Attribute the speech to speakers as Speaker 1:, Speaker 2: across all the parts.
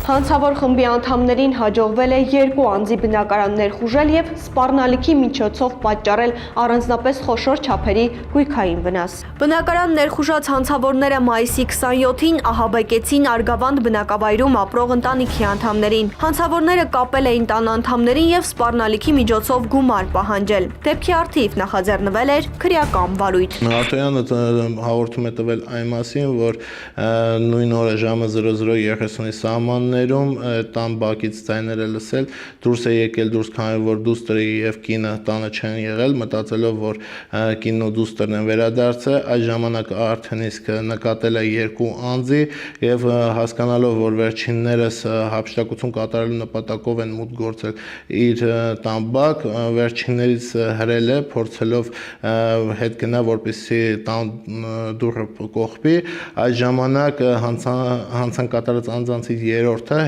Speaker 1: Հանցավոր խմբի անդամներին հաջողվել է 2 անձի բնակարան ներխուժել եւ սպառնալիքի միջոցով պատճառել առանձնապես խոշոր չափերի գույքային վնաս։ Բնակարան ներխուժած հանցավորները մայիսի 27-ին ահաբեկեցին Արգավանդ բնակավայրում ապրող ընտանիքի անդամներին։ Հանցավորները կապել էին տան անդամներին եւ սպառնալիքի միջոցով գումար պահանջել։ Դեպքի առթիվ նախաձեռնվել էր քրեական վարույթ։
Speaker 2: Արտոյանը հաղորդում է տվել այն մասին, որ նույն օրը ժամը 00:30-ի սահմաններում տան բակից ձայներ է լսել, դուրս է եկել դուրս, քանի որ դուստրը եւ կինը տանը չեն եղել, մտածելով, որ կինն ու դուստրն են վերադարձել, այդ ժամանակ արդեն իսկ նկատել է 2 անձի եւ հասկանալով, որ վերջիններս հափշտակություն կատարելու նպատակով են մուտք գործել իր տան բակ, վերջիններից հրել է, փորձելով հետ գնա, որպեսզի տան դուռը կողպի, այդ ժամանակ հանցան կատարած անձանցից երրորդը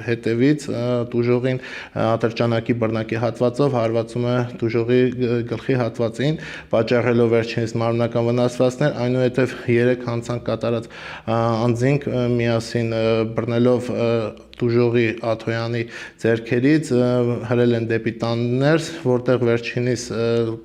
Speaker 2: հետևից տուժողին ատրճանակի բռնակի հատվածով հարվածում է տուժողի գլխի հատվածին, պատճառելով վերջինիս մարմնական վնասվածքներ, այնուհետև 3 հանցան կատարած անձինք միասին բռնելով տուժողի Աթոյանի ձեռքերից հրել են դեպի տան ներս, որտեղ վերջինիս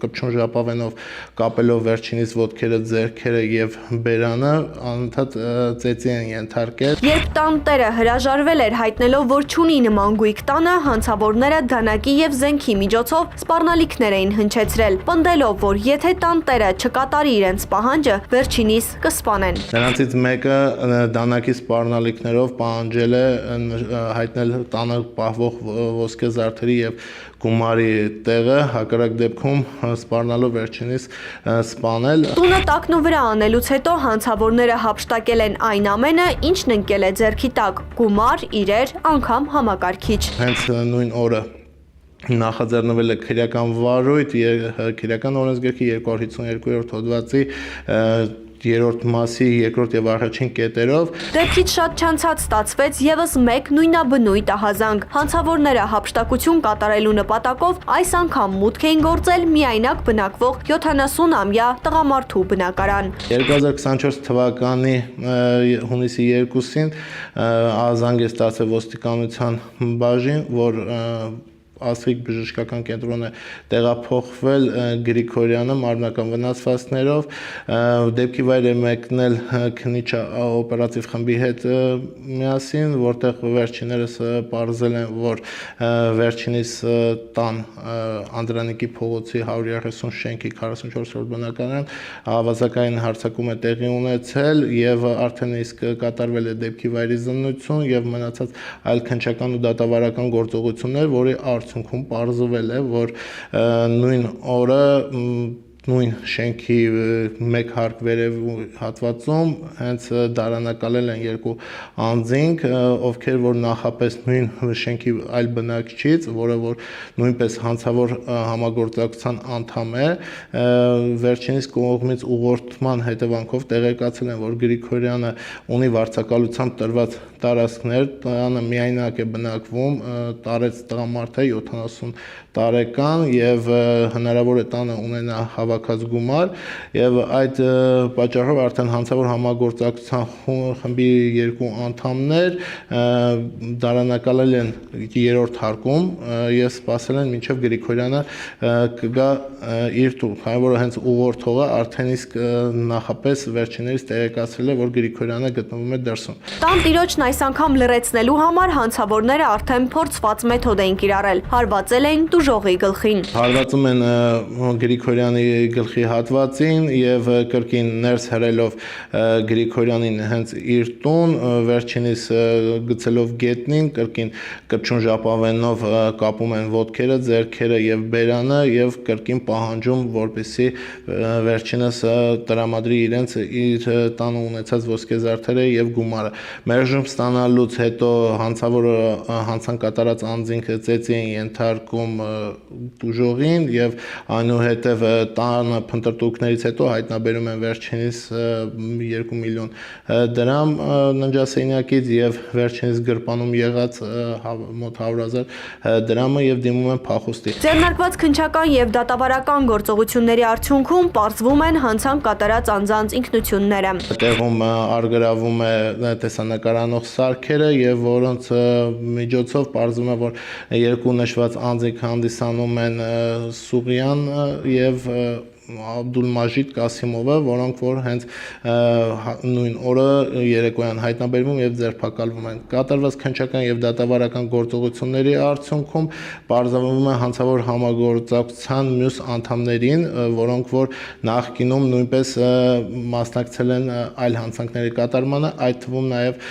Speaker 2: կպչուն ժապավենով կապելով վերջինիս ոտքերը, ձեռքերը եւ բերանը անընդհատ ծեծի են ենթարկել։
Speaker 1: Երբ տան տերը հրաժարվել էր հայտնելով, որ չունի նման գույք տանը, հանցավորները դանակի եւ զենքի միջոցով սպառնալիքներ էին հնչեցրել, պնդելով, որ եթե տան տերը չկատարի իրենց պահանջը, վերջինիս կսպանեն։
Speaker 2: Նրանցից մեկը դանակի սպառնալիքներով պահանջել է հայտնել տանը պահվող ոսկե զարդերի եւ գումարի տեղը, հակառակ դեպքում սպառնալով վերջինիս սպանել։
Speaker 1: Տունը տակնու վրա անելուց հետո հանցավորները հափշտակել են այն ամենը, ինչն ընկել է ձեռքի տակ՝ գումար, իրեր, անգամ համակարգիչ։
Speaker 2: Հենց նույն օրը նախաձեռնվել է քրեական վարույթ, քրեական օրենսգրքի 252-րդ հոդվածի 3-րդ մասի 2-րդ եւ առաջին կետերով։
Speaker 1: Դեպքից շատ չանցած ստացվեց եւս մեկ նույնաբնույթ ահազանգ։ Հանցավորները հափշտակություն կատարելու նպատակով այս անգամ մուտք էին գործել միայնակ բնակվող 70-ամյա տղամարդու բնակարան։
Speaker 2: 2024 թվականի հունիսի 2-ին ահազանգ է ստացել ոստիկանության բաժին, որ Աստղիկ բժշկական կենտրոն է տեղափոխվել Գրիգորյանը մարմնական վնասվածքներով, դեպքի վայր է մեկնել քննիչ օպերատիվ խմբի հետ միասին, որտեղ վերջիններս պարզել են, որ վերջինիս տան Անդրանիկի փողոցի 130 շենքի 44-րդ բնակարան ավազակային հարձակում է տեղի ունեցել եւ արդեն իսկ կատարվել է դեպքի վայրի զննություն եւ մնացած այլ քննչական ու դատավարական գործողություններ, որի արդյունքում պարզվել է, որ նույն օրը նույն շենքի մեկ հարկ վերև հատվածում հենց դարանակալել են 2 անձինք, ովքեր որ նախապես նույն շենքի այլ բնակչից, որը որ նույնպես հանցավոր համագործակցության անդամ է, վերջինիս կողմից ուղղորդման հետևանքով տեղեկացել են, որ Գրիգորյանը ունի վարձակալությամբ տրված տարածքներ, տանը միայնակ է բնակվում, տարեց տղամարդը 70 տարեկան եւ հնարավոր է տանը ունենա հավաքած գումար եւ այդ պատճառով արդեն հանցավոր համագործակցության խմբի 2 անդամներ դարանակալել են 3-րդ հարկում եւ սպասել են մինչեւ Գրիգորյանը կգա իր տուն, քանի որ հենց ուղղորդողը արդեն իսկ նախապես վերջիններից տեղեկացրել է, որ Գրիգորյանը գտնվում է դրսում։
Speaker 1: Տան տիրոջն այս անգամ լրացնելու համար հանցավորները արդեն փորձված մեթոդ են կիրառել, հարվածել են տուժողի գլխին։
Speaker 2: Հարվածում են Գրիգորյանի գլխի հատվածին եւ կրկին ներս հրելով Գրիգորյանին հենց իր տուն, վերջինիս գցելով գետնին, կրկին կպչուն ժապավենով կապում են ոտքերը, ձեռքերը եւ բերանը եւ կրկին պահանջում, որպեսզի վերջինս տրամադրի իրենց իր տանը ունեցած ոսկեզարդերը եւ գումարը։ Մերժում ստանալուց հետո հանցավորը հանցան կատարած անձինքը ծեծի են ենթարկում տուժողին եւ այնուհետեւ տան տան փնտրտուքներից հետո հայտնաբերում են վերջինիս 2 միլիոն դրամ ննջասենյակից եւ վերջինիս գրպանում եղած մոտ 100,000 դրամը եւ դիմում են փախուստի։
Speaker 1: Ձեռնարկված քննչական եւ դատավարական գործողությունների արդյունքում պարզվում են հանցանք կատարած անձանց ինքնությունները։
Speaker 2: Տեղում արգրավում է տեսանկարանող սարքերը եւ որոնց միջոցով պարզվում է, որ երկու նշված անձինք հանդիսանում են Սուղյան եւ Աբդուլմաջիդ Կասիմովը, որոնք որ հենց նույն օրը երեկոյան հայտնաբերվում եւ ձերբակալվում են։ Կատարված քննչական եւ դատավարական գործողությունների արդյունքում պարզվում է հանցավոր համագործակցության մյուս անդամներին, որոնք որ նախկինում նույնպես մասնակցել են այլ հանցանքների կատարմանը, այդ թվում նաեւ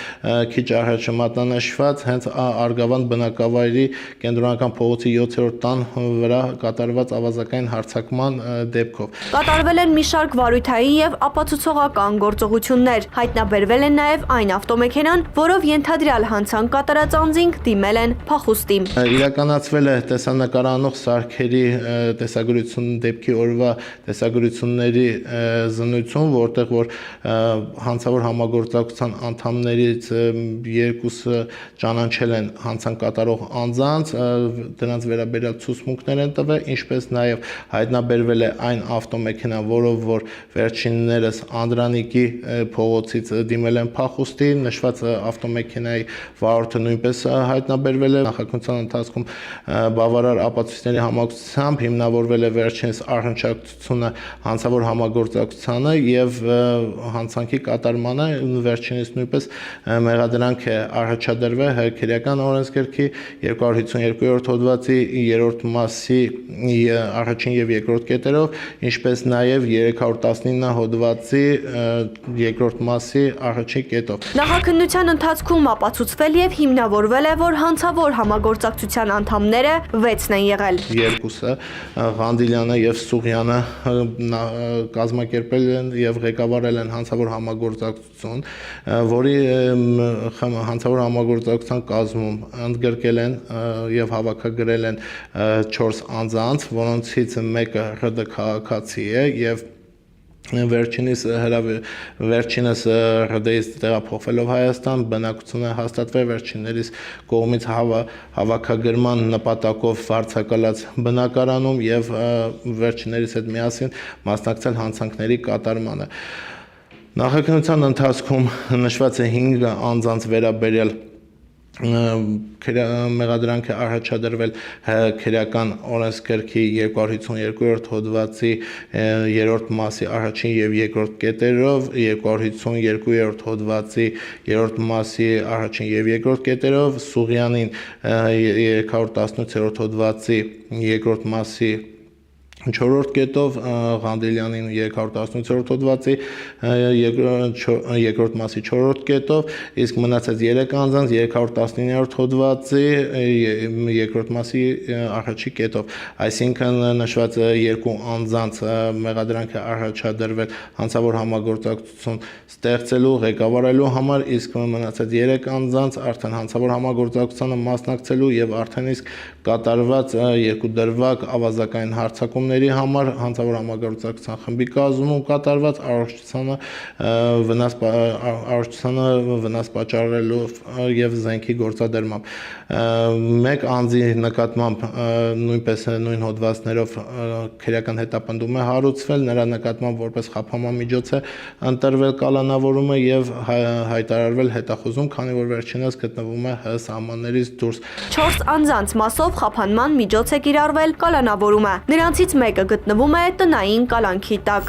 Speaker 2: քիչ առաջ մատնանշված հենց Արգավանդ բնակավայրի կենտրոնական փողոցի 7-րդ տան վրա կատարված ավազակային հարձակման դեպքով։
Speaker 1: Կատարվել են մի շարք վարույթային եւ ապացուցողական գործողություններ։ Հայտնաբերվել են նաեւ այն ավտոմեքենան, որով ենթադրյալ հանցանք կատարած անձինք դիմել են փախուստի։
Speaker 2: Իրականացվել է տեսանկարանող սարքերի տեսագրություն դեպքի օրվա տեսագրությունների զննություն, որտեղ որ հանցավոր համագործակցության անդամներից երկուսը ճանաչել են հանցանք կատարող անձանց, դրանց վերաբերյալ ցուցմունքներ են տվել, ինչպես նաեւ հայտնաբերվել է այն ավտոմեքենա, որով որ վերջիններս Անդրանիկի փողոցից դիմել են փախուստի, նշված ավտոմեքենայի վարորդը նույնպես հայտնաբերվել է։ Նախաքննության ընթացքում բավարար ապացույցների համակցությամբ հիմնավորվել է վերջինս առնչակցությունը հանցավոր համագործակցությանը եւ հանցանքի կատարմանը, վերջինս նույնպես մեղադրանք է առաջադրվել Հայ-քրեական օրենսգրքի 252-րդ հոդվածի 3-րդ մասի առաջին եւ երկրորդ կետերով, ինչպես նաև 319 հոդվածի 2-րդ մասի առաջին կետով։
Speaker 1: Նախաքննության ընթացքում ապացուցվել եւ հիմնավորվել է, որ հանցավոր համագործակցության անդամները 6-ն են եղել։ Երկուսը
Speaker 2: Ղանդիլյանը եւ Սուղյանը կազմակերպել են եւ ղեկավարել են հանցավոր համագործակցություն, որի հանցավոր համագործակցության կազմում ընդգրկել են եւ հավաքագրել են 4 անձանց, որոնցից մեկը ՀԴ քաղաքացի է եւ վերջինս ՀԴ-ից տեղափոխվելով Հայաստան բնակություն է հաստատվել վերջիններիս կողմից հավաքագրման նպատակով վարձակալած բնակարանում եւ վերջիններիս հետ միասին մասնակցել հանցանքների կատարմանը։ Նախաքննության ընթացքում նշված է 5 անձանց վերաբերյալ մեղադրանք է առաջադրվել քրեական օրենսգրքի 252-րդ հոդվածի 3-րդ մասի առաջին եւ երկրորդ կետերով, 252-րդ հոդվածի 3-րդ մասի առաջին եւ երկրորդ կետերով, Սուղյանին 318-րդ հոդվածի 2-րդ մասի 4-րդ կետով, Ղանդիլյանին 318-րդ հոդվածի 2-րդ մասի 4-րդ կետով, իսկ մնացած 3 անձանց 319-րդ հոդվածի 2-րդ մասի առաջի կետով, այսինքն նշված 2 անձանց մեղադրանք է առաջադրվել հանցավոր համագործակցություն ստեղծելու, ղեկավարելու համար, իսկ մնացած 3 անձանց արդեն հանցավոր համագործակցությանը մասնակցելու եւ արդեն իսկ կատարված 2 դրվագ ավազակային հարձակումների համար հանցավոր համագործակցության խմբի կազմում կատարված առողջությանը վնաս պատճառելով եւ զենքի գործադրմամբ։ Մեկ անձի նկատմամբ նույնպես նույն հոդվածներով քրեական հետապնդում է հարուցվել, նրա նկատմամբ որպես խափանման միջոց է ընտրվել կալանավորումը եւ հայտարարվել հետախուզում, քանի որ վերջինս գտնվում է ՀՀ սահմաններից դուրս։
Speaker 1: 4 անձանց մասով խափանման միջոց է կիրառվել կալանավորումը։ Նրանցից մեկը գտնվում է տնային կալանքի տակ։